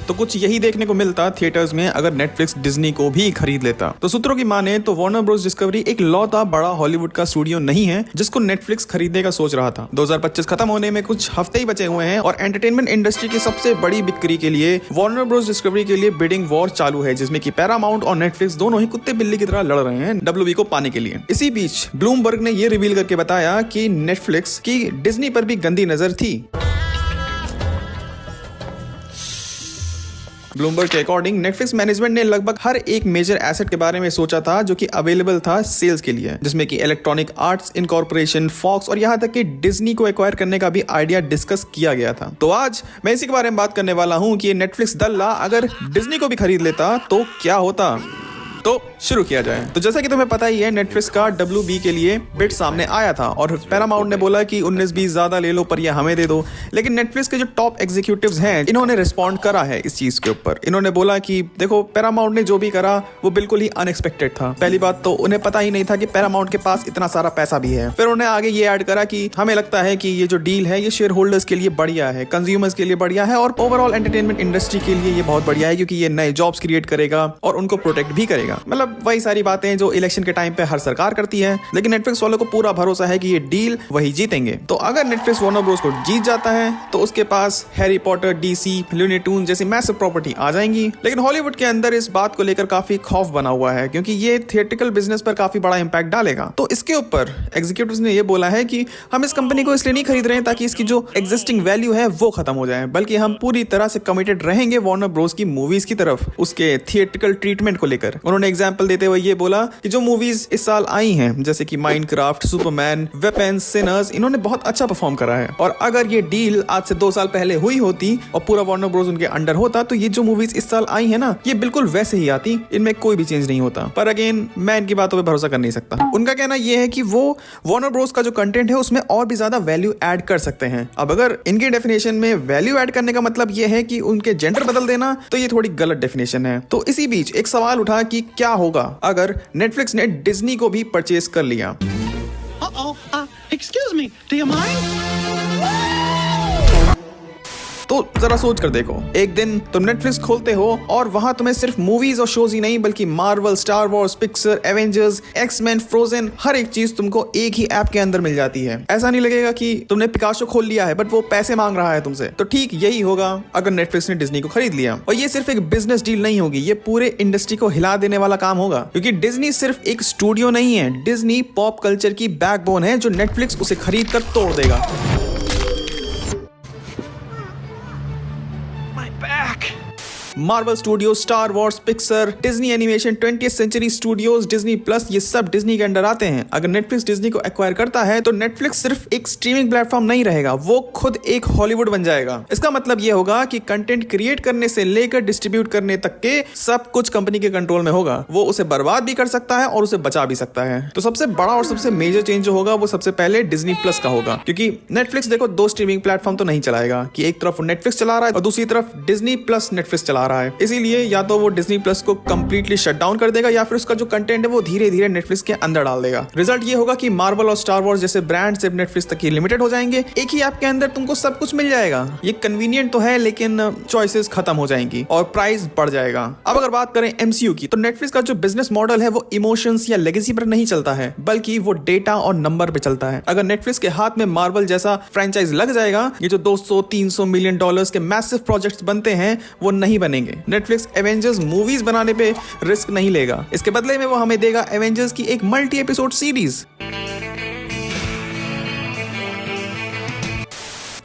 तो कुछ यही देखने को मिलता थिएटर्स में अगर नेटफ्लिक्स डिज्नी को भी खरीद लेता। तो सूत्रों की माने तो वार्नर ब्रोस डिस्कवरी एक लौता बड़ा हॉलीवुड का स्टूडियो नहीं है जिसको नेटफ्लिक्स खरीदने का सोच रहा था। 2025 खत्म होने में कुछ हफ्ते ही बचे हुए हैं और एंटरटेनमेंट इंडस्ट्री की सबसे बड़ी बिक्री के लिए वार्नर ब्रोस डिस्कवरी के लिए बिडिंग वॉर चालू है, जिसमें कि पैरामाउंट और नेटफ्लिक्स दोनों ही कुत्ते बिल्ली की तरह लड़ रहे हैं WB को पाने के लिए। इसी बीच ब्लूमबर्ग ने यह रिवील करके बताया कि नेटफ्लिक्स की डिज्नी पर भी गंदी नजर थी। ब्लूमबर्ग के अकॉर्डिंग नेटफ्लिक्स मैनेजमेंट ने लगभग हर एक मेजर एसेट के बारे में सोचा था जो कि अवेलेबल था सेल्स के लिए, जिसमें कि इलेक्ट्रॉनिक आर्ट्स इनकॉर्पोरेशन, फॉक्स और यहाँ तक कि डिज्नी को एक्वायर करने का भी आइडिया डिस्कस किया गया था। तो आज मैं इसी के बारे में बात करने वाला हूँ कि नेटफ्लिक्स दल्ला अगर डिज्नी को भी खरीद लेता तो क्या होता। तो शुरू किया जाए। तो जैसा कि तुम्हें पता ही है, नेटफ्लिक्स का WB के लिए बिड सामने आया था और पैरामाउंट ने बोला कि 19-20 ज्यादा ले लो पर ये हमें दे दो। लेकिन नेटफ्लिक्स के जो टॉप एग्जीक्यूटिव्स हैं इन्होंने रिस्पॉन्ड करा है इस चीज के ऊपर। इन्होंने बोला कि देखो, पैरामाउंट ने जो भी करा वो बिल्कुल ही अनएक्सपेक्टेड था। पहली बात तो उन्हें पता ही नहीं था कि पैरामाउंट के पास इतना सारा पैसा भी है। फिर उन्हें आगे ये ऐड करा कि हमें लगता है कि ये जो डील है ये शेयर होल्डर्स के लिए बढ़िया है, कंज्यूमर्स के लिए बढ़िया है और ओवरऑल एंटरटेनमेंट इंडस्ट्री के लिए ये बहुत बढ़िया है क्योंकि ये नए जॉब्स क्रिएट करेगा और उनको प्रोटेक्ट भी करेगा। मतलब वही सारी बातें जो इलेक्शन के टाइम पे हर सरकार करती है। लेकिन नेटफ्लिक्स वालों को पूरा भरोसा है कि ये डील वही जीतेंगे। तो अगर नेटफ्लिक्स वार्नर ब्रोस को जीत जाता है तो उसके पास Harry Potter, DC, Looney Tunes जैसी मैसिव प्रॉपर्टी आ जाएंगी। लेकिन हॉलीवुड के अंदर इस बात को लेकर काफी खौफ बना हुआ है क्योंकि ये थिएट्रिकल बिजनेस पर काफी बड़ा इंपैक्ट डालेगा। तो इसके ऊपर एग्जीक्यूटिव्स ने ये बोला है कि हम इस कंपनी को इसलिए नहीं खरीद रहे हैं ताकि इसकी जो एग्जिस्टिंग वैल्यू है वो खत्म हो जाए, बल्कि हम पूरी तरह से कमिटेड रहेंगे वार्नर ब्रोस की मूवीज की तरफ, उसके थिएट्रिकल ट्रीटमेंट को लेकर। उन्होंने एग्जाम्पल देते हुए ये बोला कि जो मूवीज इस साल आई हैं जैसे कि माइनक्राफ्ट, सुपरमैन, वेपन्स, सिनर्स, इन्होंने बहुत अच्छा परफॉर्म करा है और अगर ये डील आज से 2 साल पहले हुई होती और पूरा वार्नर ब्रोस उनके अंडर होता तो ये जो मूवीज इस साल आई है ना, ये बिल्कुल वैसे ही आती, इनमें कोई भी चेंज नहीं होता। पर अगेन मैं इनकी बातों पे भरोसा कर नहीं सकता। उनका कहना यह है कि वो वार्नर ब्रोस का जो कंटेंट है उसमें और भी ज्यादा वैल्यू ऐड कर सकते हैं। अब अगर इनके डेफिनेशन में वैल्यू ऐड करने का मतलब यह है कि उनके जेंडर बदल देना, तो ये थोड़ी गलत डेफिनेशन है। तो इसी बीच एक सवाल उठा कि क्या होगा अगर नेटफ्लिक्स ने डिज्नी को भी परचेज कर लिया। Excuse me, do you mind? तो जरा सोच कर देखो, एक दिन तुम नेटफ्लिक्स खोलते हो और वहां तुम्हें सिर्फ मूवीज और शोज ही नहीं बल्कि Marvel, Star Wars, Pixar, Avengers, X Men, Frozen, हर एक चीज तुमको एक ही ऐप के अंदर मिल जाती है। ऐसा नहीं लगेगा कि तुमने पिकासो खोल लिया है बट वो पैसे मांग रहा है तुमसे। तो ठीक यही होगा अगर नेटफ्लिक्स ने डिज्नी को खरीद लिया। और ये सिर्फ एक बिजनेस डील नहीं होगी, ये पूरे इंडस्ट्री को हिला देने वाला काम होगा क्योंकि डिज्नी सिर्फ एक स्टूडियो नहीं है, डिज्नी पॉप कल्चर की बैकबोन है जो नेटफ्लिक्स उसे खरीद कर तोड़ देगा। Marvel studio, Star Wars, Pixar, Disney animation, 20th century studios, Disney plus, ये सब डिज्नी के अंडर आते हैं। अगर नेटफ्लिक्स डिज्नी को एक्वायर करता है तो नेटफ्लिक्स सिर्फ एक स्ट्रीमिंग प्लेटफॉर्म नहीं रहेगा, वो खुद एक हॉलीवुड बन जाएगा। इसका मतलब ये होगा कि कंटेंट क्रिएट करने से लेकर डिस्ट्रीब्यूट करने तक के सब कुछ कंपनी के कंट्रोल में होगा। वो उसे बर्बाद भी कर सकता है और उसे बचा भी सकता है। तो सबसे बड़ा और सबसे मेजर चेंज जो होगा वो सबसे पहले डिज्नी प्लस का होगा, क्योंकि नेटफ्लिक्स देखो 2 स्ट्रीमिंग प्लेटफॉर्म तो नहीं चलाएगा कि एक तरफ नेटफ्लिक्स चला रहा है और दूसरी तरफ डिज्नी प्लस नेटफ्लिक्स चला रहा है। इसीलिए या तो वो डिज्नी प्लस को कंप्लीटली शट डाउन कर देगा या फिर उसका जो कंटेंट है वो धीरे धीरे नेटफ्लिक्स के अंदर डाल देगा। रिजल्ट ये होगा कि मार्वल और स्टार वॉर्स जैसे ब्रांड सिर्फ नेटफ्लिक्स तक ही लिमिटेड हो जाएंगे। एक ही ऐप के अंदर तुमको सब कुछ मिल जाएगा। ये कन्वीनियंट तो है लेकिन चॉइसेस खत्म हो जाएंगी और प्राइस बढ़ जाएगा। अब अगर बात करें MCU की, तो नेटफ्लिक्स का जो बिजनेस मॉडल है वो इमोशंस या लेगेसी पर नहीं चलता है बल्कि वो डेटा और नंबर पे चलता है। अगर नेटफ्लिक्स के हाथ में मार्वल जैसा फ्रेंचाइज लग जाएगा, ये जो $200-300 मिलियन के मैसिव प्रोजेक्ट्स बनते हैं वो नहीं बनेंगे। नेटफ्लिक्स एवेंजर्स मूवीज बनाने पे रिस्क नहीं लेगा, इसके बदले में वो हमें देगा एवेंजर्स की एक मल्टी एपिसोड सीरीज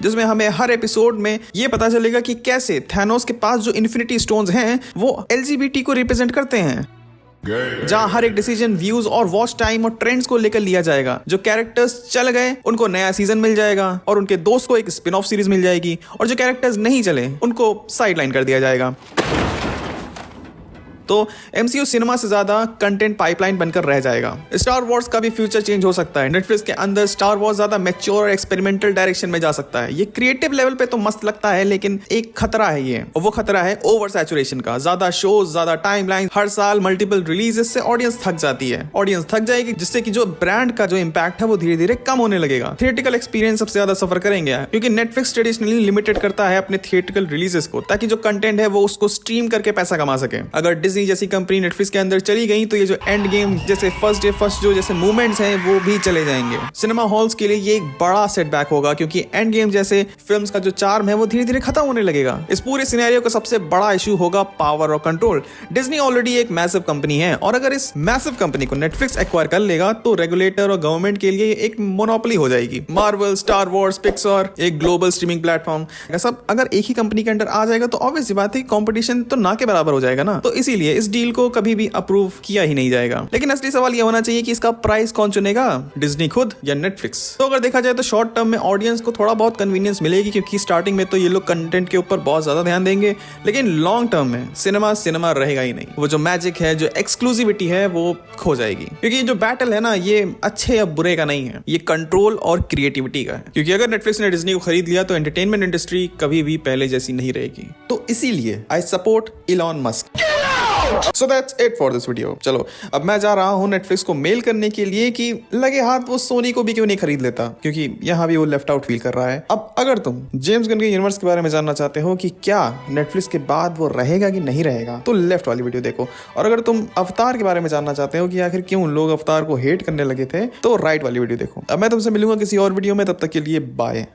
जिसमें हमें हर एपिसोड में ये पता चलेगा कि कैसे थैनोस के पास जो इन्फिनिटी स्टोन्स हैं वो LGBT को रिप्रेजेंट करते हैं, जहां हर एक डिसीजन व्यूज और वॉच टाइम और ट्रेंड्स को लेकर लिया जाएगा। जो कैरेक्टर्स चल गए उनको नया सीजन मिल जाएगा और उनके दोस्त को एक स्पिन ऑफ सीरीज मिल जाएगी और जो कैरेक्टर्स नहीं चले उनको साइडलाइन कर दिया जाएगा। तो MCU सिनेमा से ज्यादा कंटेंट पाइपलाइन बनकर रह जाएगा। स्टार वॉर्स का भी फ्यूचर चेंज हो सकता है। नेटफ्लिक्स के अंदर स्टार वॉर्स ज्यादा मैच्योर और एक्सपेरिमेंटल डायरेक्शन में जा सकता है। ये क्रिएटिव लेवल पे तो मस्त लगता है, लेकिन एक खतरा है ये, और वो खतरा है ओवर सैचुरेशन का। ज्यादा शोज, ज्यादा टाइमलाइन, हर साल मल्टीपल रिलीजेस से ऑडियंस थक जाती है। ऑडियंस थक जाएगी, जिससे कि जो ब्रांड का जो इंपैक्ट है वो धीरे धीरे कम होने लगेगा। थिएटिकल एक्सपीरियंस सबसे ज्यादा सफर करेंगे, क्योंकि नेटफ्लिक्स ट्रेडिशनली लिमिटेड करता है अपने थिएटिकल रिलीजेस को, ताकि जो कंटेंट है वो उसको स्ट्रीम करके पैसा कमा सके। अगर डिज्नी जैसी कंपनी नेटफ्लिक्स के अंदर चली गई तो ये जो एंड गेम जैसे फर्स्ट डे फर्स्ट जो जैसे मूवमेंट्स हैं वो भी चले जाएंगे। सिनेमा हॉल्स के लिए ये एक बड़ा सेटबैक होगा, क्योंकि एंड गेम जैसे फिल्म्स का जो चार्म है वो धीरे धीरे खत्म होने लगेगा। इस पूरे सिनेरियो का सबसे बड़ा इशू होगा पावर और कंट्रोल। डिज्नी ऑलरेडी एक मैसिव कंपनी है, और अगर इस मैसिव कंपनी को नेटफ्लिक्स एक्वायर कर लेगा तो रेगुलेटर और गवर्नमेंट के लिए एक मोनोपोली हो जाएगी। मार्वल, स्टार वॉर्स, पिक्सार, एक ग्लोबल स्ट्रीमिंग प्लेटफॉर्म, सब अगर एक ही कंपनी के अंडर आ जाएगा तो ऑब्वियस बात है कंपटीशन तो ना के बराबर हो जाएगा ना। तो इसीलिए इस डील को कभी भी अप्रूव किया ही नहीं जाएगा। लेकिन असली सवाल यह होना चाहिए कि इसका प्राइस कौन चुनेगा, डिज्नी खुद या नेटफ्लिक्स? तो अगर देखा जाए तो शॉर्ट टर्म में ऑडियंस को थोड़ा बहुत कन्वीनियंस मिलेगी, क्योंकि स्टार्टिंग में तो ये लोग कंटेंट के ऊपर बहुत ज्यादा ध्यान देंगे, लेकिन लॉन्ग टर्म में सिनेमा रहेगा ही नहीं। वो जो मैजिक है, जो एक्सक्लूसिविटी है, वो खो जाएगी। क्योंकि जो बैटल है ना, ये अच्छे या बुरे का नहीं है, ये कंट्रोल और क्रिएटिविटी का है। क्योंकि अगर नेटफ्लिक्स ने डिज्नी को खरीद लिया तो एंटरटेनमेंट इंडस्ट्री कभी भी पहले जैसी नहीं रहेगी। तो इसीलिए I support Elon Musk. So that's it for this video। चलो अब मैं जा रहा हूँ नेटफ्लिक्स को मेल करने के लिए कि लगे हाथ वो सोनी को भी क्यों नहीं खरीद लेता, क्योंकि यहाँ भी वो लेफ्ट आउट फील कर रहा है। अब अगर तुम जेम्स गन के यूनिवर्स के बारे में जानना चाहते हो कि क्या नेटफ्लिक्स के बाद वो रहेगा कि नहीं रहेगा, तो लेफ्ट वाली वीडियो देखो। और अगर तुम अवतार के बारे में जानना चाहते हो कि आखिर क्यों लोग अवतार को हेट करने लगे थे, तो राइट वाली वीडियो देखो। अब मैं तुमसे मिलूंगा किसी और वीडियो में, तब तक के लिए बाय।